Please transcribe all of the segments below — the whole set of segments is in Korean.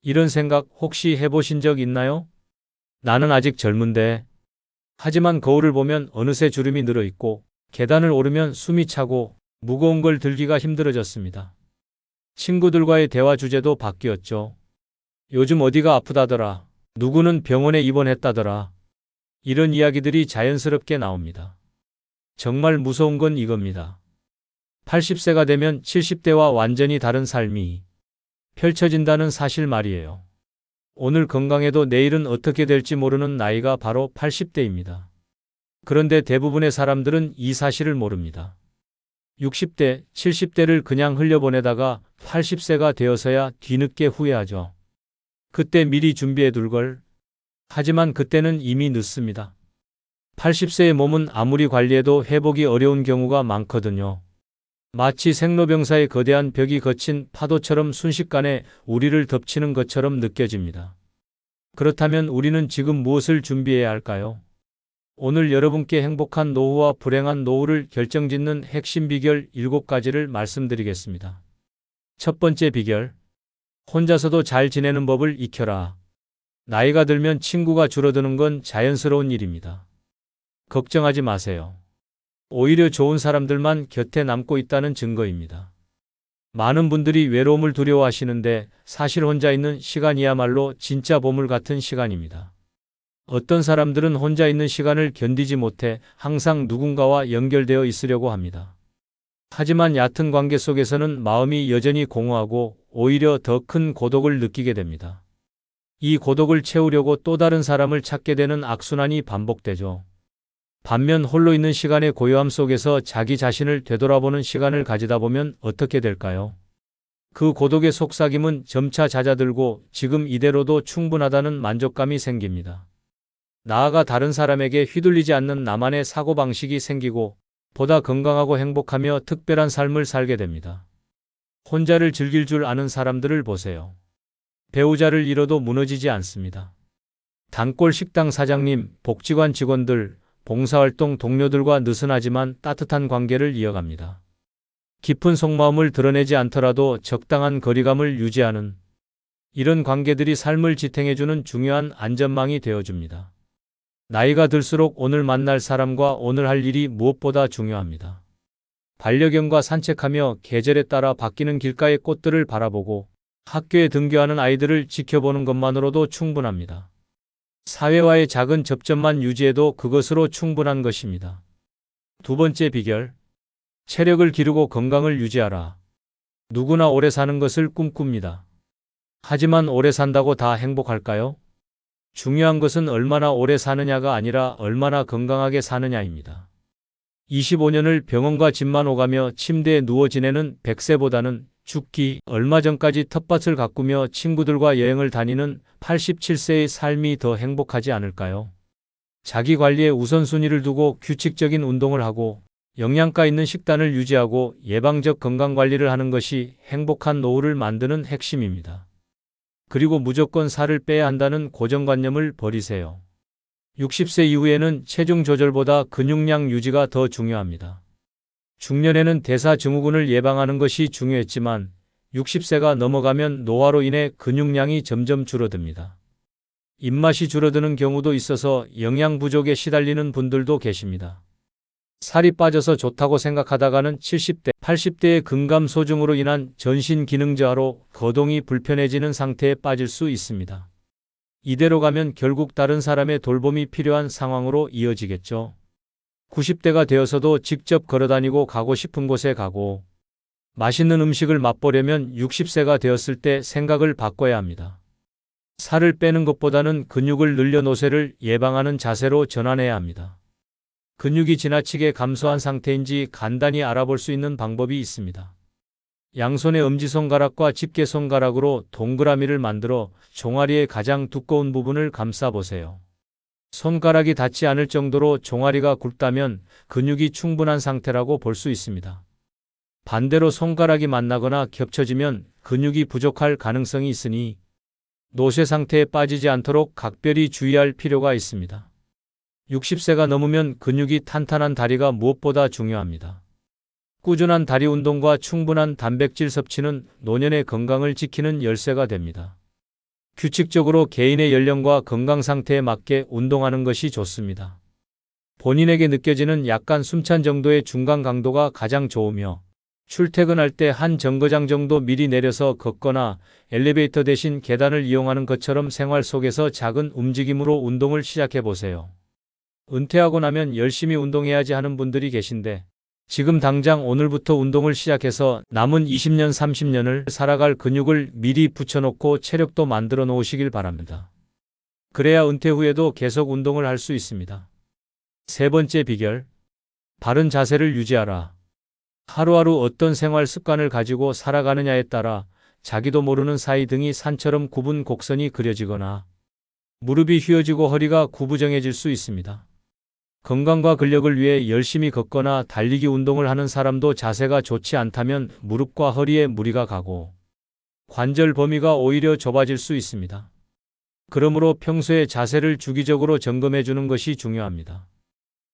이런 생각 혹시 해보신 적 있나요? 나는 아직 젊은데. 하지만 거울을 보면 어느새 주름이 늘어 있고 계단을 오르면 숨이 차고 무거운 걸 들기가 힘들어졌습니다. 친구들과의 대화 주제도 바뀌었죠. 요즘 어디가 아프다더라. 누구는 병원에 입원했다더라. 이런 이야기들이 자연스럽게 나옵니다. 정말 무서운 건 이겁니다. 80세가 되면 70대와 완전히 다른 삶이 펼쳐진다는 사실 말이에요. 오늘 건강해도 내일은 어떻게 될지 모르는 나이가 바로 80대입니다. 그런데 대부분의 사람들은 이 사실을 모릅니다. 60대, 70대를 그냥 흘려보내다가 80세가 되어서야 뒤늦게 후회하죠. 그때 미리 준비해 둘 걸. 하지만 그때는 이미 늦습니다. 80세의 몸은 아무리 관리해도 회복이 어려운 경우가 많거든요. 마치 생로병사의 거대한 벽이 거친 파도처럼 순식간에 우리를 덮치는 것처럼 느껴집니다. 그렇다면 우리는 지금 무엇을 준비해야 할까요? 오늘 여러분께 행복한 노후와 불행한 노후를 결정짓는 핵심 비결 7가지를 말씀드리겠습니다. 첫 번째 비결. 혼자서도 잘 지내는 법을 익혀라. 나이가 들면 친구가 줄어드는 건 자연스러운 일입니다. 걱정하지 마세요. 오히려 좋은 사람들만 곁에 남고 있다는 증거입니다. 많은 분들이 외로움을 두려워하시는데 사실 혼자 있는 시간이야말로 진짜 보물 같은 시간입니다. 어떤 사람들은 혼자 있는 시간을 견디지 못해 항상 누군가와 연결되어 있으려고 합니다. 하지만 얕은 관계 속에서는 마음이 여전히 공허하고 오히려 더 큰 고독을 느끼게 됩니다. 이 고독을 채우려고 또 다른 사람을 찾게 되는 악순환이 반복되죠. 반면 홀로 있는 시간의 고요함 속에서 자기 자신을 되돌아보는 시간을 가지다 보면 어떻게 될까요? 그 고독의 속삭임은 점차 잦아들고 지금 이대로도 충분하다는 만족감이 생깁니다. 나아가 다른 사람에게 휘둘리지 않는 나만의 사고방식이 생기고 보다 건강하고 행복하며 특별한 삶을 살게 됩니다. 혼자를 즐길 줄 아는 사람들을 보세요. 배우자를 잃어도 무너지지 않습니다. 단골 식당 사장님, 복지관 직원들, 봉사활동 동료들과 느슨하지만 따뜻한 관계를 이어갑니다. 깊은 속마음을 드러내지 않더라도 적당한 거리감을 유지하는 이런 관계들이 삶을 지탱해주는 중요한 안전망이 되어줍니다. 나이가 들수록 오늘 만날 사람과 오늘 할 일이 무엇보다 중요합니다. 반려견과 산책하며 계절에 따라 바뀌는 길가의 꽃들을 바라보고 학교에 등교하는 아이들을 지켜보는 것만으로도 충분합니다. 사회와의 작은 접점만 유지해도 그것으로 충분한 것입니다. 두 번째 비결. 체력을 기르고 건강을 유지하라. 누구나 오래 사는 것을 꿈꿉니다. 하지만 오래 산다고 다 행복할까요? 중요한 것은 얼마나 오래 사느냐가 아니라 얼마나 건강하게 사느냐입니다. 25년을 병원과 집만 오가며 침대에 누워 지내는 100세보다는 죽기 얼마 전까지 텃밭을 가꾸며 친구들과 여행을 다니는 87세의 삶이 더 행복하지 않을까요? 자기 관리에 우선순위를 두고 규칙적인 운동을 하고 영양가 있는 식단을 유지하고 예방적 건강관리를 하는 것이 행복한 노후를 만드는 핵심입니다. 그리고 무조건 살을 빼야 한다는 고정관념을 버리세요. 60세 이후에는 체중 조절보다 근육량 유지가 더 중요합니다. 중년에는 대사증후군을 예방하는 것이 중요했지만 60세가 넘어가면 노화로 인해 근육량이 점점 줄어듭니다. 입맛이 줄어드는 경우도 있어서 영양 부족에 시달리는 분들도 계십니다. 살이 빠져서 좋다고 생각하다가는 70대, 80대의 근감소증으로 인한 전신 기능 저하로 거동이 불편해지는 상태에 빠질 수 있습니다. 이대로 가면 결국 다른 사람의 돌봄이 필요한 상황으로 이어지겠죠. 90대가 되어서도 직접 걸어다니고 가고 싶은 곳에 가고 맛있는 음식을 맛보려면 60세가 되었을 때 생각을 바꿔야 합니다. 살을 빼는 것보다는 근육을 늘려 노쇠를 예방하는 자세로 전환해야 합니다. 근육이 지나치게 감소한 상태인지 간단히 알아볼 수 있는 방법이 있습니다. 양손의 엄지손가락과 집게손가락으로 동그라미를 만들어 종아리의 가장 두꺼운 부분을 감싸보세요. 손가락이 닿지 않을 정도로 종아리가 굵다면 근육이 충분한 상태라고 볼 수 있습니다. 반대로 손가락이 만나거나 겹쳐지면 근육이 부족할 가능성이 있으니 노쇠 상태에 빠지지 않도록 각별히 주의할 필요가 있습니다. 60세가 넘으면 근육이 탄탄한 다리가 무엇보다 중요합니다. 꾸준한 다리 운동과 충분한 단백질 섭취는 노년의 건강을 지키는 열쇠가 됩니다. 규칙적으로 개인의 연령과 건강 상태에 맞게 운동하는 것이 좋습니다. 본인에게 느껴지는 약간 숨찬 정도의 중간 강도가 가장 좋으며 출퇴근할 때 한 정거장 정도 미리 내려서 걷거나 엘리베이터 대신 계단을 이용하는 것처럼 생활 속에서 작은 움직임으로 운동을 시작해 보세요. 은퇴하고 나면 열심히 운동해야지 하는 분들이 계신데 지금 당장 오늘부터 운동을 시작해서 남은 20년, 30년을 살아갈 근육을 미리 붙여놓고 체력도 만들어 놓으시길 바랍니다. 그래야 은퇴 후에도 계속 운동을 할 수 있습니다. 세 번째 비결, 바른 자세를 유지하라. 하루하루 어떤 생활 습관을 가지고 살아가느냐에 따라 자기도 모르는 사이 등이 산처럼 굽은 곡선이 그려지거나 무릎이 휘어지고 허리가 구부정해질 수 있습니다. 건강과 근력을 위해 열심히 걷거나 달리기 운동을 하는 사람도 자세가 좋지 않다면 무릎과 허리에 무리가 가고 관절 범위가 오히려 좁아질 수 있습니다. 그러므로 평소에 자세를 주기적으로 점검해 주는 것이 중요합니다.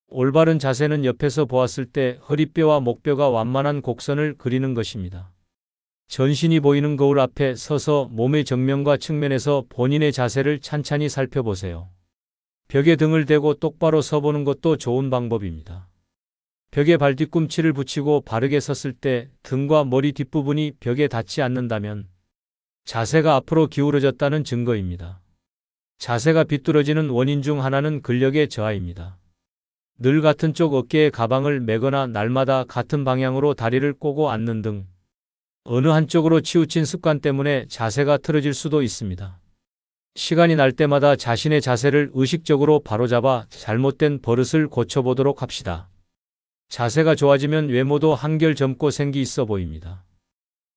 올바른 자세는 옆에서 보았을 때 허리뼈와 목뼈가 완만한 곡선을 그리는 것입니다. 전신이 보이는 거울 앞에 서서 몸의 정면과 측면에서 본인의 자세를 찬찬히 살펴보세요. 벽에 등을 대고 똑바로 서보는 것도 좋은 방법입니다. 벽에 발뒤꿈치를 붙이고 바르게 섰을 때 등과 머리 뒷부분이 벽에 닿지 않는다면 자세가 앞으로 기울어졌다는 증거입니다. 자세가 비뚤어지는 원인 중 하나는 근력의 저하입니다. 늘 같은 쪽 어깨에 가방을 메거나 날마다 같은 방향으로 다리를 꼬고 앉는 등 어느 한쪽으로 치우친 습관 때문에 자세가 틀어질 수도 있습니다. 시간이 날 때마다 자신의 자세를 의식적으로 바로잡아 잘못된 버릇을 고쳐보도록 합시다. 자세가 좋아지면 외모도 한결 젊고 생기 있어 보입니다.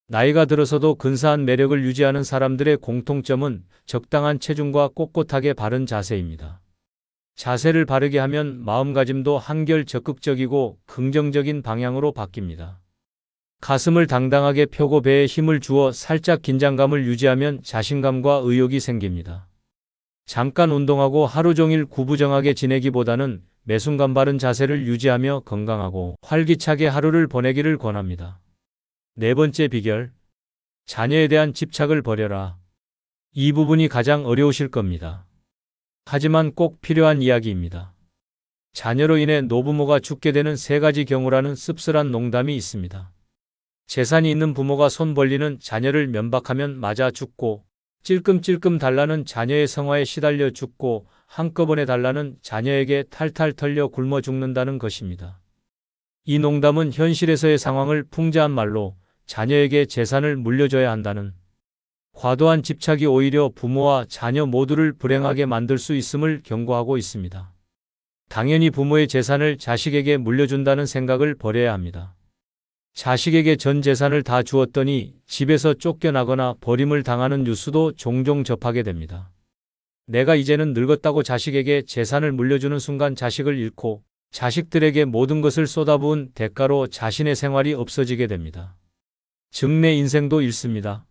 나이가 들어서도 근사한 매력을 유지하는 사람들의 공통점은 적당한 체중과 꼿꼿하게 바른 자세입니다. 자세를 바르게 하면 마음가짐도 한결 적극적이고 긍정적인 방향으로 바뀝니다. 가슴을 당당하게 펴고 배에 힘을 주어 살짝 긴장감을 유지하면 자신감과 의욕이 생깁니다. 잠깐 운동하고 하루 종일 구부정하게 지내기보다는 매 순간 바른 자세를 유지하며 건강하고 활기차게 하루를 보내기를 권합니다. 네 번째 비결, 자녀에 대한 집착을 버려라. 이 부분이 가장 어려우실 겁니다. 하지만 꼭 필요한 이야기입니다. 자녀로 인해 노부모가 죽게 되는 세 가지 경우라는 씁쓸한 농담이 있습니다. 재산이 있는 부모가 손 벌리는 자녀를 면박하면 맞아 죽고, 찔끔찔끔 달라는 자녀의 성화에 시달려 죽고, 한꺼번에 달라는 자녀에게 탈탈 털려 굶어 죽는다는 것입니다. 이 농담은 현실에서의 상황을 풍자한 말로 자녀에게 재산을 물려줘야 한다는 과도한 집착이 오히려 부모와 자녀 모두를 불행하게 만들 수 있음을 경고하고 있습니다. 당연히 부모의 재산을 자식에게 물려준다는 생각을 버려야 합니다. 자식에게 전 재산을 다 주었더니 집에서 쫓겨나거나 버림을 당하는 뉴스도 종종 접하게 됩니다. 내가 이제는 늙었다고 자식에게 재산을 물려주는 순간 자식을 잃고 자식들에게 모든 것을 쏟아부은 대가로 자신의 생활이 없어지게 됩니다. 즉 내 인생도 잃습니다.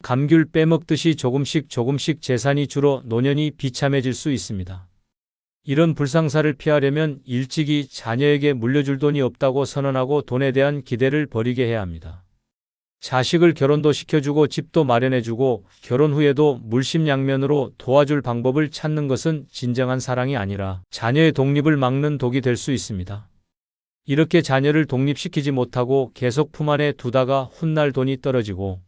감귤 빼먹듯이 조금씩 재산이 줄어 노년이 비참해질 수 있습니다. 이런 불상사를 피하려면 일찍이 자녀에게 물려줄 돈이 없다고 선언하고 돈에 대한 기대를 버리게 해야 합니다. 자식을 결혼도 시켜주고 집도 마련해주고 결혼 후에도 물심양면으로 도와줄 방법을 찾는 것은 진정한 사랑이 아니라 자녀의 독립을 막는 독이 될 수 있습니다. 이렇게 자녀를 독립시키지 못하고 계속 품 안에 두다가 훗날 돈이 떨어지고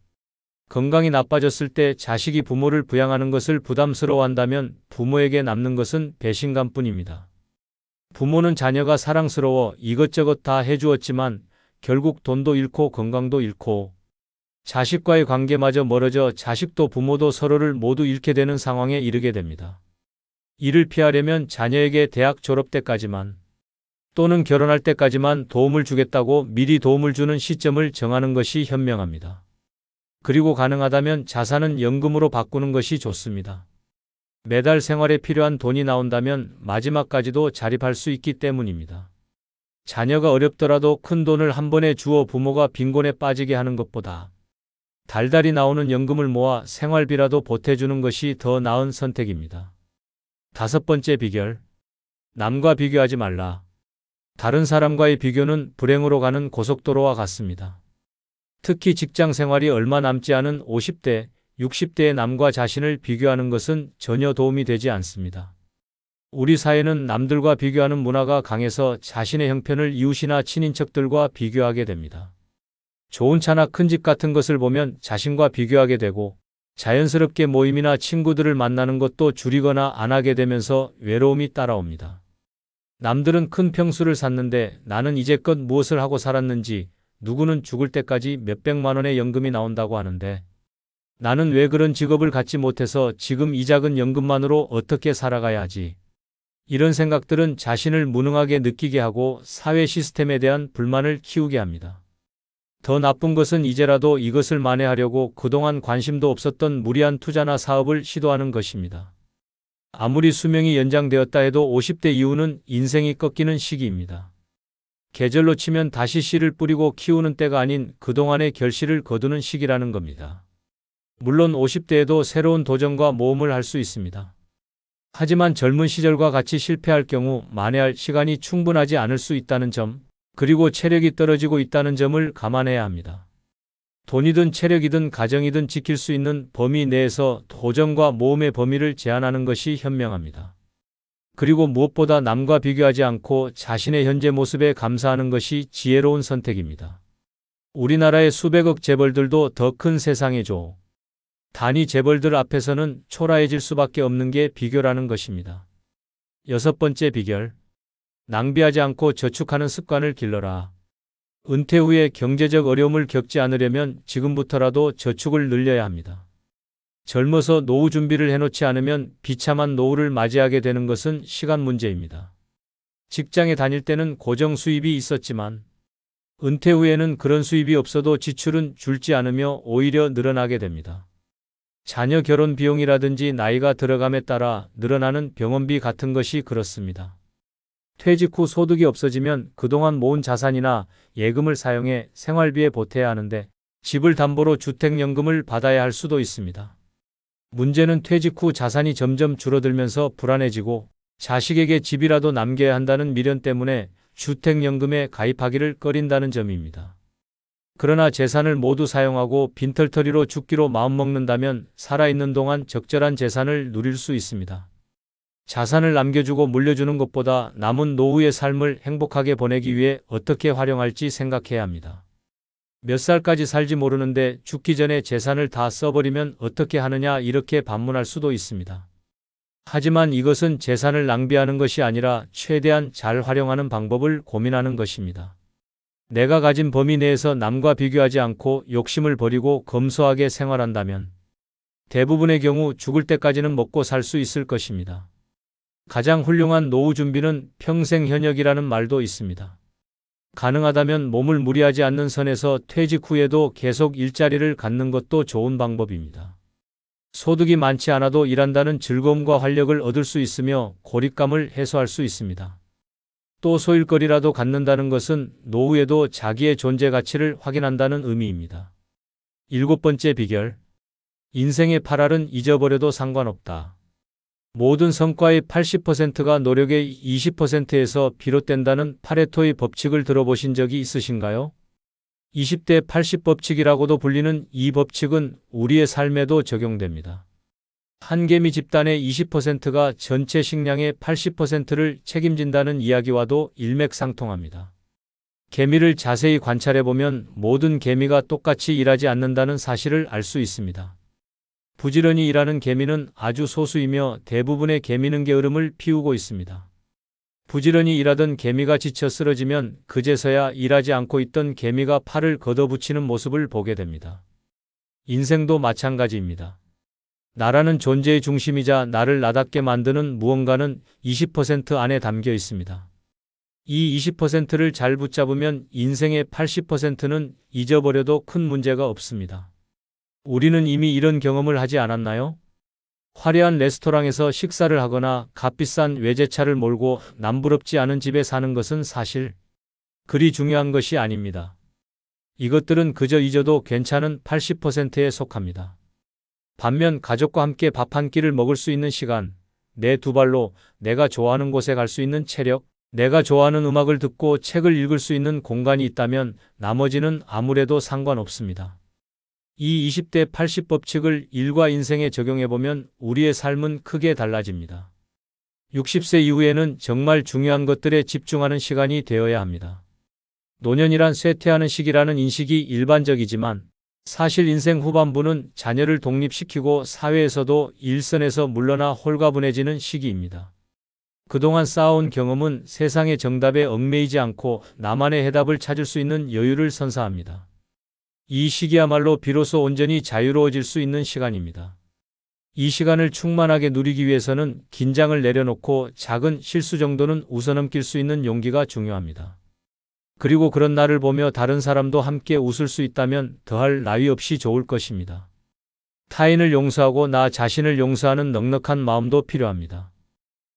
건강이 나빠졌을 때 자식이 부모를 부양하는 것을 부담스러워한다면 부모에게 남는 것은 배신감뿐입니다. 부모는 자녀가 사랑스러워 이것저것 다 해주었지만 결국 돈도 잃고 건강도 잃고 자식과의 관계마저 멀어져 자식도 부모도 서로를 모두 잃게 되는 상황에 이르게 됩니다. 이를 피하려면 자녀에게 대학 졸업 때까지만 또는 결혼할 때까지만 도움을 주겠다고 미리 도움을 주는 시점을 정하는 것이 현명합니다. 그리고 가능하다면 자산은 연금으로 바꾸는 것이 좋습니다. 매달 생활에 필요한 돈이 나온다면 마지막까지도 자립할 수 있기 때문입니다. 자녀가 어렵더라도 큰 돈을 한 번에 주어 부모가 빈곤에 빠지게 하는 것보다 달달이 나오는 연금을 모아 생활비라도 보태주는 것이 더 나은 선택입니다. 다섯 번째 비결, 남과 비교하지 말라. 다른 사람과의 비교는 불행으로 가는 고속도로와 같습니다. 특히 직장 생활이 얼마 남지 않은 50대, 60대의 남과 자신을 비교하는 것은 전혀 도움이 되지 않습니다. 우리 사회는 남들과 비교하는 문화가 강해서 자신의 형편을 이웃이나 친인척들과 비교하게 됩니다. 좋은 차나 큰 집 같은 것을 보면 자신과 비교하게 되고 자연스럽게 모임이나 친구들을 만나는 것도 줄이거나 안 하게 되면서 외로움이 따라옵니다. 남들은 큰 평수를 샀는데 나는 이제껏 무엇을 하고 살았는지, 누구는 죽을 때까지 몇백만 원의 연금이 나온다고 하는데 나는 왜 그런 직업을 갖지 못해서 지금 이 작은 연금만으로 어떻게 살아가야 하지? 이런 생각들은 자신을 무능하게 느끼게 하고 사회 시스템에 대한 불만을 키우게 합니다. 더 나쁜 것은 이제라도 이것을 만회하려고 그동안 관심도 없었던 무리한 투자나 사업을 시도하는 것입니다. 아무리 수명이 연장되었다 해도 50대 이후는 인생이 꺾이는 시기입니다. 계절로 치면 다시 씨를 뿌리고 키우는 때가 아닌 그동안의 결실을 거두는 시기라는 겁니다. 물론 50대에도 새로운 도전과 모험을 할 수 있습니다. 하지만 젊은 시절과 같이 실패할 경우 만회할 시간이 충분하지 않을 수 있다는 점, 그리고 체력이 떨어지고 있다는 점을 감안해야 합니다. 돈이든 체력이든 가정이든 지킬 수 있는 범위 내에서 도전과 모험의 범위를 제한하는 것이 현명합니다. 그리고 무엇보다 남과 비교하지 않고 자신의 현재 모습에 감사하는 것이 지혜로운 선택입니다. 우리나라의 수백억 재벌들도 더 큰 세상의 단위 재벌들 앞에서는 초라해질 수밖에 없는 게 비교라는 것입니다. 6번째 비결. 낭비하지 않고 저축하는 습관을 길러라. 은퇴 후에 경제적 어려움을 겪지 않으려면 지금부터라도 저축을 늘려야 합니다. 젊어서 노후 준비를 해놓지 않으면 비참한 노후를 맞이하게 되는 것은 시간 문제입니다. 직장에 다닐 때는 고정 수입이 있었지만 은퇴 후에는 그런 수입이 없어도 지출은 줄지 않으며 오히려 늘어나게 됩니다. 자녀 결혼 비용이라든지 나이가 들어감에 따라 늘어나는 병원비 같은 것이 그렇습니다. 퇴직 후 소득이 없어지면 그동안 모은 자산이나 예금을 사용해 생활비에 보태야 하는데 집을 담보로 주택연금을 받아야 할 수도 있습니다. 문제는 퇴직 후 자산이 점점 줄어들면서 불안해지고 자식에게 집이라도 남겨야 한다는 미련 때문에 주택연금에 가입하기를 꺼린다는 점입니다. 그러나 재산을 모두 사용하고 빈털터리로 죽기로 마음먹는다면 살아있는 동안 적절한 재산을 누릴 수 있습니다. 자산을 남겨주고 물려주는 것보다 남은 노후의 삶을 행복하게 보내기 위해 어떻게 활용할지 생각해야 합니다. 몇 살까지 살지 모르는데 죽기 전에 재산을 다 써버리면 어떻게 하느냐 이렇게 반문할 수도 있습니다. 하지만 이것은 재산을 낭비하는 것이 아니라 최대한 잘 활용하는 방법을 고민하는 것입니다. 내가 가진 범위 내에서 남과 비교하지 않고 욕심을 버리고 검소하게 생활한다면 대부분의 경우 죽을 때까지는 먹고 살 수 있을 것입니다. 가장 훌륭한 노후 준비는 평생 현역이라는 말도 있습니다. 가능하다면 몸을 무리하지 않는 선에서 퇴직 후에도 계속 일자리를 갖는 것도 좋은 방법입니다. 소득이 많지 않아도 일한다는 즐거움과 활력을 얻을 수 있으며 고립감을 해소할 수 있습니다. 또 소일거리라도 갖는다는 것은 노후에도 자기의 존재 가치를 확인한다는 의미입니다. 7번째 비결. 인생의 8할은 잊어버려도 상관없다. 모든 성과의 80%가 노력의 20%에서 비롯된다는 파레토의 법칙을 들어보신 적이 있으신가요? 20대 80법칙이라고도 불리는 이 법칙은 우리의 삶에도 적용됩니다. 한 개미 집단의 20%가 전체 식량의 80%를 책임진다는 이야기와도 일맥상통합니다. 개미를 자세히 관찰해보면 모든 개미가 똑같이 일하지 않는다는 사실을 알 수 있습니다. 부지런히 일하는 개미는 아주 소수이며 대부분의 개미는 게으름을 피우고 있습니다. 부지런히 일하던 개미가 지쳐 쓰러지면 그제서야 일하지 않고 있던 개미가 팔을 걷어붙이는 모습을 보게 됩니다. 인생도 마찬가지입니다. 나라는 존재의 중심이자 나를 나답게 만드는 무언가는 20% 안에 담겨 있습니다. 이 20%를 잘 붙잡으면 인생의 80%는 잊어버려도 큰 문제가 없습니다. 우리는 이미 이런 경험을 하지 않았나요? 화려한 레스토랑에서 식사를 하거나 값비싼 외제차를 몰고 남부럽지 않은 집에 사는 것은 사실 그리 중요한 것이 아닙니다. 이것들은 그저 잊어도 괜찮은 80%에 속합니다. 반면 가족과 함께 밥 한 끼를 먹을 수 있는 시간, 내 두 발로 내가 좋아하는 곳에 갈 수 있는 체력, 내가 좋아하는 음악을 듣고 책을 읽을 수 있는 공간이 있다면 나머지는 아무래도 상관없습니다. 이 20대 80 법칙을 일과 인생에 적용해보면 우리의 삶은 크게 달라집니다. 60세 이후에는 정말 중요한 것들에 집중하는 시간이 되어야 합니다. 노년이란 쇠퇴하는 시기라는 인식이 일반적이지만 사실 인생 후반부는 자녀를 독립시키고 사회에서도 일선에서 물러나 홀가분해지는 시기입니다. 그동안 쌓아온 경험은 세상의 정답에 얽매이지 않고 나만의 해답을 찾을 수 있는 여유를 선사합니다. 이 시기야말로 비로소 온전히 자유로워질 수 있는 시간입니다. 이 시간을 충만하게 누리기 위해서는 긴장을 내려놓고 작은 실수 정도는 웃어넘길 수 있는 용기가 중요합니다. 그리고 그런 나를 보며 다른 사람도 함께 웃을 수 있다면 더할 나위 없이 좋을 것입니다. 타인을 용서하고 나 자신을 용서하는 넉넉한 마음도 필요합니다.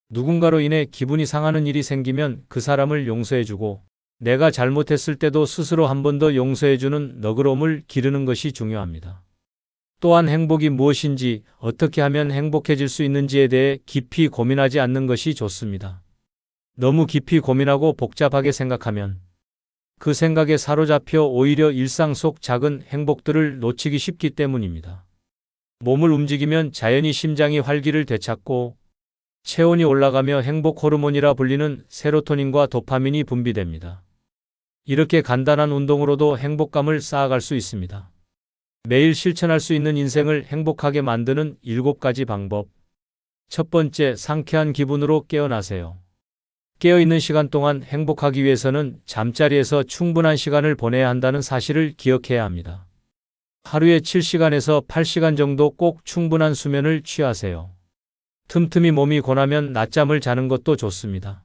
누군가로 인해 기분이 상하는 일이 생기면 그 사람을 용서해주고 내가 잘못했을 때도 스스로 한 번 더 용서해주는 너그러움을 기르는 것이 중요합니다. 또한 행복이 무엇인지 어떻게 하면 행복해질 수 있는지에 대해 깊이 고민하지 않는 것이 좋습니다. 너무 깊이 고민하고 복잡하게 생각하면 그 생각에 사로잡혀 오히려 일상 속 작은 행복들을 놓치기 쉽기 때문입니다. 몸을 움직이면 자연히 심장이 활기를 되찾고 체온이 올라가며 행복 호르몬이라 불리는 세로토닌과 도파민이 분비됩니다. 이렇게 간단한 운동으로도 행복감을 쌓아갈 수 있습니다. 매일 실천할 수 있는 인생을 행복하게 만드는 7가지 방법. 첫 번째, 상쾌한 기분으로 깨어나세요. 깨어있는 시간 동안 행복하기 위해서는 잠자리에서 충분한 시간을 보내야 한다는 사실을 기억해야 합니다. 하루에 7시간에서 8시간 정도 꼭 충분한 수면을 취하세요. 틈틈이 몸이 고나면 낮잠을 자는 것도 좋습니다.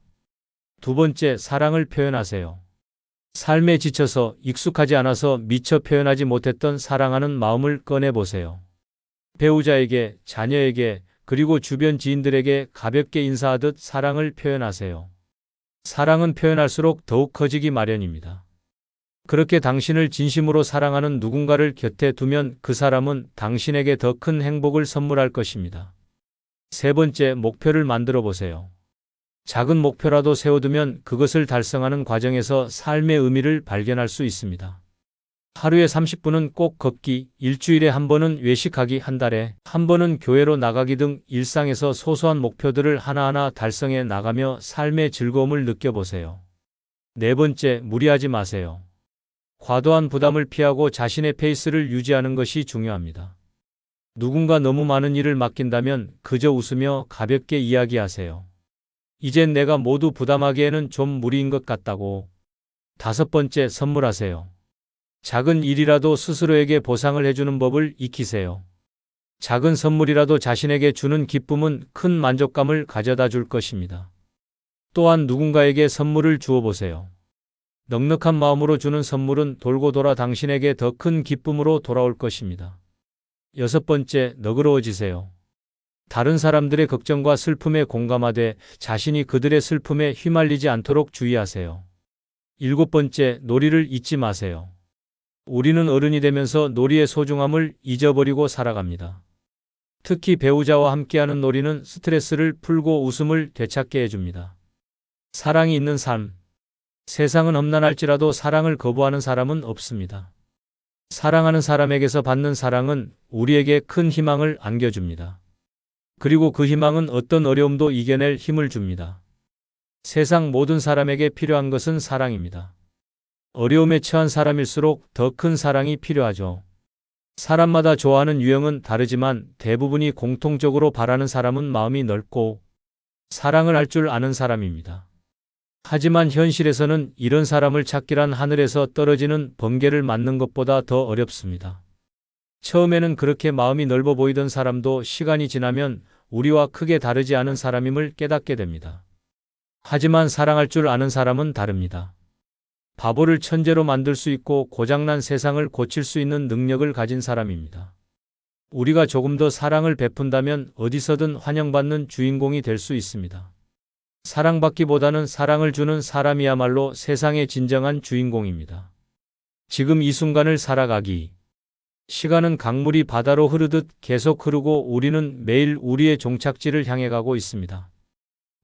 두 번째, 사랑을 표현하세요. 삶에 지쳐서 익숙하지 않아서 미처 표현하지 못했던 사랑하는 마음을 꺼내보세요. 배우자에게, 자녀에게, 그리고 주변 지인들에게 가볍게 인사하듯 사랑을 표현하세요. 사랑은 표현할수록 더욱 커지기 마련입니다. 그렇게 당신을 진심으로 사랑하는 누군가를 곁에 두면 그 사람은 당신에게 더 큰 행복을 선물할 것입니다. 세 번째, 목표를 만들어 보세요. 작은 목표라도 세워두면 그것을 달성하는 과정에서 삶의 의미를 발견할 수 있습니다. 하루에 30분은 꼭 걷기, 일주일에 한 번은 외식하기, 한 달에 한 번은 교회로 나가기 등 일상에서 소소한 목표들을 하나하나 달성해 나가며 삶의 즐거움을 느껴보세요. 네 번째, 무리하지 마세요. 과도한 부담을 피하고 자신의 페이스를 유지하는 것이 중요합니다. 누군가 너무 많은 일을 맡긴다면 그저 웃으며 가볍게 이야기하세요. 이젠 내가 모두 부담하기에는 좀 무리인 것 같다고. 다섯 번째, 선물하세요. 작은 일이라도 스스로에게 보상을 해주는 법을 익히세요. 작은 선물이라도 자신에게 주는 기쁨은 큰 만족감을 가져다 줄 것입니다. 또한 누군가에게 선물을 주어 보세요. 넉넉한 마음으로 주는 선물은 돌고 돌아 당신에게 더 큰 기쁨으로 돌아올 것입니다. 여섯 번째, 너그러워지세요. 다른 사람들의 걱정과 슬픔에 공감하되 자신이 그들의 슬픔에 휘말리지 않도록 주의하세요. 일곱 번째, 놀이를 잊지 마세요. 우리는 어른이 되면서 놀이의 소중함을 잊어버리고 살아갑니다. 특히 배우자와 함께하는 놀이는 스트레스를 풀고 웃음을 되찾게 해줍니다. 사랑이 있는 삶. 세상은 험난할지라도 사랑을 거부하는 사람은 없습니다. 사랑하는 사람에게서 받는 사랑은 우리에게 큰 희망을 안겨줍니다. 그리고 그 희망은 어떤 어려움도 이겨낼 힘을 줍니다. 세상 모든 사람에게 필요한 것은 사랑입니다. 어려움에 처한 사람일수록 더 큰 사랑이 필요하죠. 사람마다 좋아하는 유형은 다르지만 대부분이 공통적으로 바라는 사람은 마음이 넓고 사랑을 할 줄 아는 사람입니다. 하지만 현실에서는 이런 사람을 찾기란 하늘에서 떨어지는 번개를 맞는 것보다 더 어렵습니다. 처음에는 그렇게 마음이 넓어 보이던 사람도 시간이 지나면 우리와 크게 다르지 않은 사람임을 깨닫게 됩니다. 하지만 사랑할 줄 아는 사람은 다릅니다. 바보를 천재로 만들 수 있고 고장난 세상을 고칠 수 있는 능력을 가진 사람입니다. 우리가 조금 더 사랑을 베푼다면 어디서든 환영받는 주인공이 될 수 있습니다. 사랑받기보다는 사랑을 주는 사람이야말로 세상의 진정한 주인공입니다. 지금 이 순간을 살아가기. 시간은 강물이 바다로 흐르듯 계속 흐르고 우리는 매일 우리의 종착지를 향해 가고 있습니다.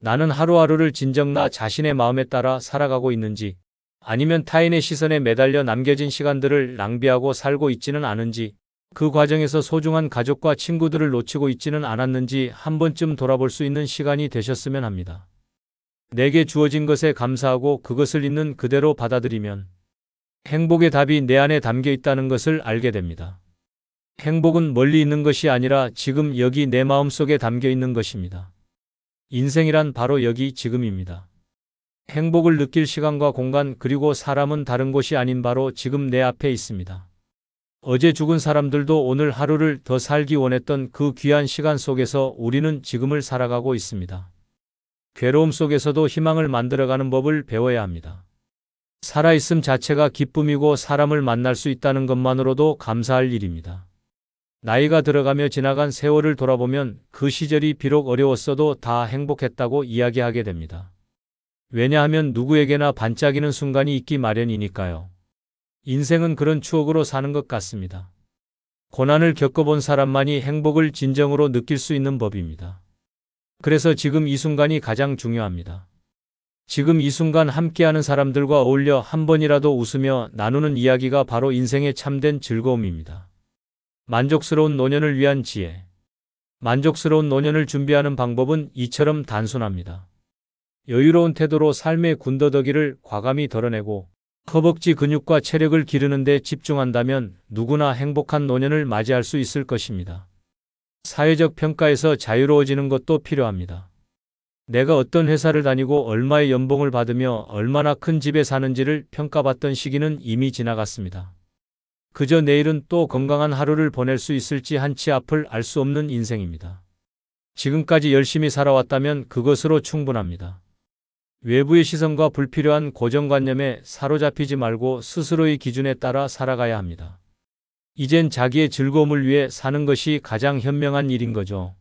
나는 하루하루를 진정 나 자신의 마음에 따라 살아가고 있는지 아니면 타인의 시선에 매달려 남겨진 시간들을 낭비하고 살고 있지는 않은지 그 과정에서 소중한 가족과 친구들을 놓치고 있지는 않았는지 한 번쯤 돌아볼 수 있는 시간이 되셨으면 합니다. 내게 주어진 것에 감사하고 그것을 있는 그대로 받아들이면 행복의 답이 내 안에 담겨 있다는 것을 알게 됩니다. 행복은 멀리 있는 것이 아니라 지금 여기 내 마음속에 담겨 있는 것입니다. 인생이란 바로 여기 지금입니다. 행복을 느낄 시간과 공간 그리고 사람은 다른 곳이 아닌 바로 지금 내 앞에 있습니다. 어제 죽은 사람들도 오늘 하루를 더 살기 원했던 그 귀한 시간 속에서 우리는 지금을 살아가고 있습니다. 괴로움 속에서도 희망을 만들어가는 법을 배워야 합니다. 살아있음 자체가 기쁨이고 사람을 만날 수 있다는 것만으로도 감사할 일입니다. 나이가 들어가며 지나간 세월을 돌아보면 그 시절이 비록 어려웠어도 다 행복했다고 이야기하게 됩니다. 왜냐하면 누구에게나 반짝이는 순간이 있기 마련이니까요. 인생은 그런 추억으로 사는 것 같습니다. 고난을 겪어본 사람만이 행복을 진정으로 느낄 수 있는 법입니다. 그래서 지금 이 순간이 가장 중요합니다. 지금 이 순간 함께하는 사람들과 어울려 한 번이라도 웃으며 나누는 이야기가 바로 인생의 참된 즐거움입니다. 만족스러운 노년을 위한 지혜. 만족스러운 노년을 준비하는 방법은 이처럼 단순합니다. 여유로운 태도로 삶의 군더더기를 과감히 덜어내고 허벅지 근육과 체력을 기르는 데 집중한다면 누구나 행복한 노년을 맞이할 수 있을 것입니다. 사회적 평가에서 자유로워지는 것도 필요합니다. 내가 어떤 회사를 다니고 얼마의 연봉을 받으며 얼마나 큰 집에 사는지를 평가받던 시기는 이미 지나갔습니다. 그저 내일은 또 건강한 하루를 보낼 수 있을지 한치 앞을 알 수 없는 인생입니다. 지금까지 열심히 살아왔다면 그것으로 충분합니다. 외부의 시선과 불필요한 고정관념에 사로잡히지 말고 스스로의 기준에 따라 살아가야 합니다. 이젠 자기의 즐거움을 위해 사는 것이 가장 현명한 일인 거죠.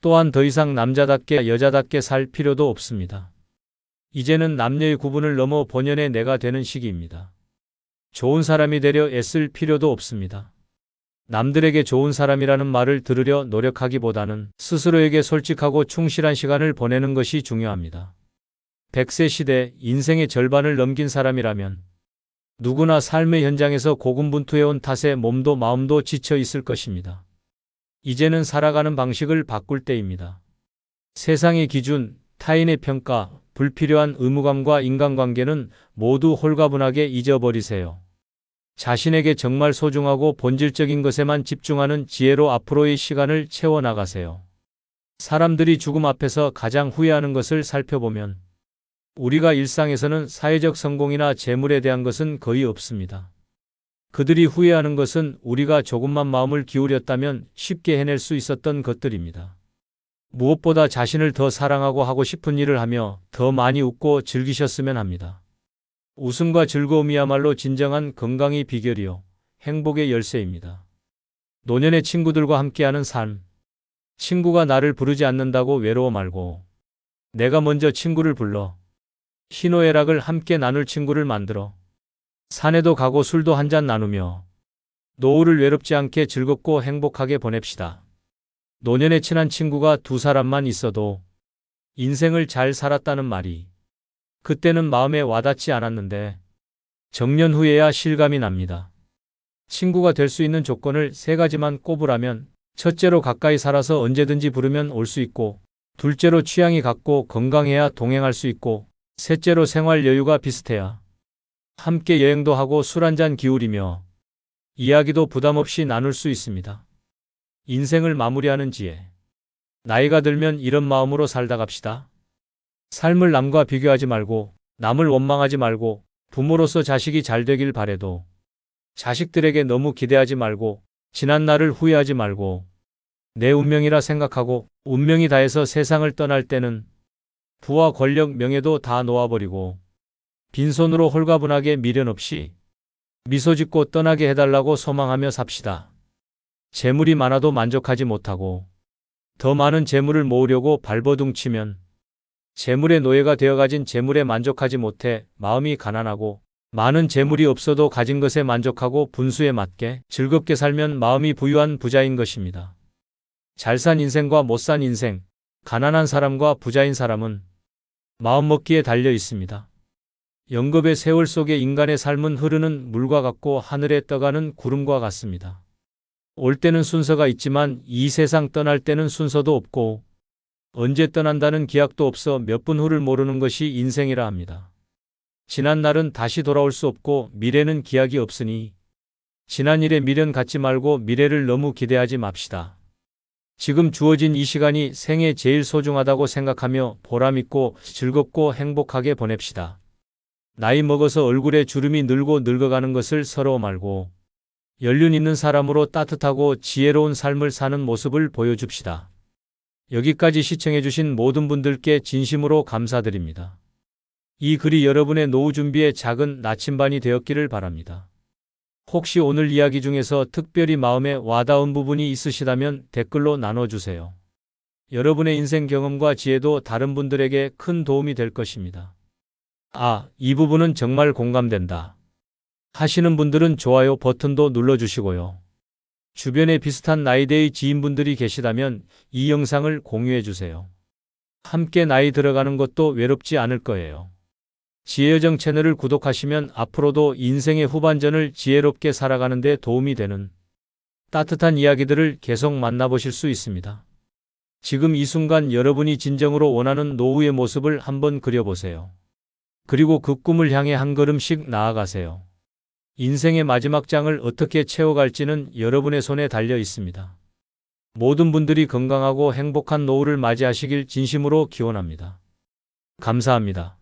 또한 더 이상 남자답게 여자답게 살 필요도 없습니다. 이제는 남녀의 구분을 넘어 본연의 내가 되는 시기입니다. 좋은 사람이 되려 애쓸 필요도 없습니다. 남들에게 좋은 사람이라는 말을 들으려 노력하기보다는 스스로에게 솔직하고 충실한 시간을 보내는 것이 중요합니다. 100세 시대 인생의 절반을 넘긴 사람이라면 누구나 삶의 현장에서 고군분투해온 탓에 몸도 마음도 지쳐 있을 것입니다. 이제는 살아가는 방식을 바꿀 때입니다. 세상의 기준, 타인의 평가, 불필요한 의무감과 인간관계는 모두 홀가분하게 잊어버리세요. 자신에게 정말 소중하고 본질적인 것에만 집중하는 지혜로 앞으로의 시간을 채워나가세요. 사람들이 죽음 앞에서 가장 후회하는 것을 살펴보면 우리가 일상에서는 사회적 성공이나 재물에 대한 것은 거의 없습니다. 그들이 후회하는 것은 우리가 조금만 마음을 기울였다면 쉽게 해낼 수 있었던 것들입니다. 무엇보다 자신을 더 사랑하고 하고 싶은 일을 하며 더 많이 웃고 즐기셨으면 합니다. 웃음과 즐거움이야말로 진정한 건강의 비결이요. 행복의 열쇠입니다. 노년의 친구들과 함께하는 삶. 친구가 나를 부르지 않는다고 외로워 말고 내가 먼저 친구를 불러 희노애락을 함께 나눌 친구를 만들어 산에도 가고 술도 한잔 나누며 노후를 외롭지 않게 즐겁고 행복하게 보냅시다. 노년에 친한 친구가 두 사람만 있어도 인생을 잘 살았다는 말이 그때는 마음에 와닿지 않았는데 정년 후에야 실감이 납니다. 친구가 될 수 있는 조건을 세 가지만 꼽으라면 첫째로 가까이 살아서 언제든지 부르면 올 수 있고 둘째로 취향이 같고 건강해야 동행할 수 있고 셋째로 생활 여유가 비슷해야 함께 여행도 하고 술 한잔 기울이며 이야기도 부담 없이 나눌 수 있습니다. 인생을 마무리하는 지혜. 나이가 들면 이런 마음으로 살다 갑시다. 삶을 남과 비교하지 말고 남을 원망하지 말고 부모로서 자식이 잘 되길 바래도 자식들에게 너무 기대하지 말고 지난 날을 후회하지 말고 내 운명이라 생각하고 운명이 다해서 세상을 떠날 때는 부와 권력, 명예도 다 놓아버리고 빈손으로 홀가분하게 미련 없이 미소 짓고 떠나게 해달라고 소망하며 삽시다. 재물이 많아도 만족하지 못하고 더 많은 재물을 모으려고 발버둥치면 재물의 노예가 되어 가진 재물에 만족하지 못해 마음이 가난하고 많은 재물이 없어도 가진 것에 만족하고 분수에 맞게 즐겁게 살면 마음이 부유한 부자인 것입니다. 잘 산 인생과 못 산 인생, 가난한 사람과 부자인 사람은 마음먹기에 달려 있습니다. 영겁의 세월 속에 인간의 삶은 흐르는 물과 같고 하늘에 떠가는 구름과 같습니다. 올 때는 순서가 있지만 이 세상 떠날 때는 순서도 없고 언제 떠난다는 기약도 없어 몇 분 후를 모르는 것이 인생이라 합니다. 지난 날은 다시 돌아올 수 없고 미래는 기약이 없으니 지난 일에 미련 갖지 말고 미래를 너무 기대하지 맙시다. 지금 주어진 이 시간이 생애 제일 소중하다고 생각하며 보람있고 즐겁고 행복하게 보냅시다. 나이 먹어서 얼굴에 주름이 늘고 늙어가는 것을 서러워 말고 연륜 있는 사람으로 따뜻하고 지혜로운 삶을 사는 모습을 보여줍시다. 여기까지 시청해주신 모든 분들께 진심으로 감사드립니다. 이 글이 여러분의 노후 준비에 작은 나침반이 되었기를 바랍니다. 혹시 오늘 이야기 중에서 특별히 마음에 와닿은 부분이 있으시다면 댓글로 나눠주세요. 여러분의 인생 경험과 지혜도 다른 분들에게 큰 도움이 될 것입니다. 이 부분은 정말 공감된다 하시는 분들은 좋아요 버튼도 눌러주시고요. 주변에 비슷한 나이대의 지인분들이 계시다면 이 영상을 공유해주세요. 함께 나이 들어가는 것도 외롭지 않을 거예요. 지혜여정 채널을 구독하시면 앞으로도 인생의 후반전을 지혜롭게 살아가는 데 도움이 되는 따뜻한 이야기들을 계속 만나보실 수 있습니다. 지금 이 순간 여러분이 진정으로 원하는 노후의 모습을 한번 그려보세요. 그리고 그 꿈을 향해 한 걸음씩 나아가세요. 인생의 마지막 장을 어떻게 채워갈지는 여러분의 손에 달려 있습니다. 모든 분들이 건강하고 행복한 노후를 맞이하시길 진심으로 기원합니다. 감사합니다.